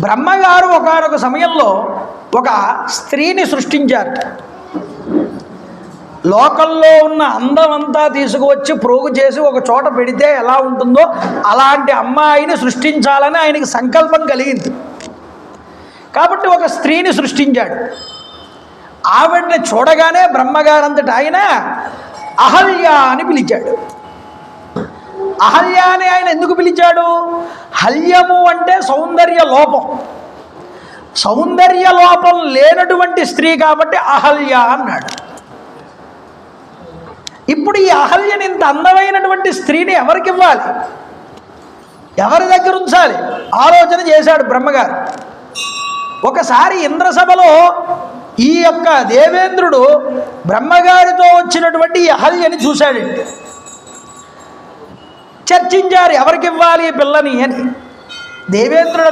బ్రహ్మగారు ఒకానొక సమయంలో ఒక స్త్రీని సృష్టించారట. లోకంలో ఉన్న అందమంతా తీసుకువచ్చి ప్రోగు చేసి ఒక చోట పెడితే ఎలా ఉంటుందో అలాంటి అమ్మాయిని సృష్టించాలని ఆయనకి సంకల్పం కలిగింది. కాబట్టి ఒక స్త్రీని సృష్టించాడు. ఆవిడ్ని చూడగానే బ్రహ్మగారంతట ఆయన అహల్య అని పిలిచాడు. అహల్య అని ఆయన ఎందుకు పిలిచాడు? హల్యము అంటే సౌందర్య లోపం. సౌందర్య లోపం లేనటువంటి స్త్రీ కాబట్టి అహల్య అన్నాడు. ఇప్పుడు ఈ అహల్యని ఇంత అందమైనటువంటి స్త్రీని ఎవరికి ఇవ్వాలి, ఎవరి దగ్గర ఉంచాలి ఆలోచన చేశాడు బ్రహ్మగారు. ఒకసారి ఇంద్రసభలో ఈ యొక్క దేవేంద్రుడు బ్రహ్మగారితో వచ్చినటువంటి ఈ అహల్యని చూశాడండి. చర్చించారు ఎవరికి ఇవ్వాలి పిల్లని అని. దేవేంద్రుడు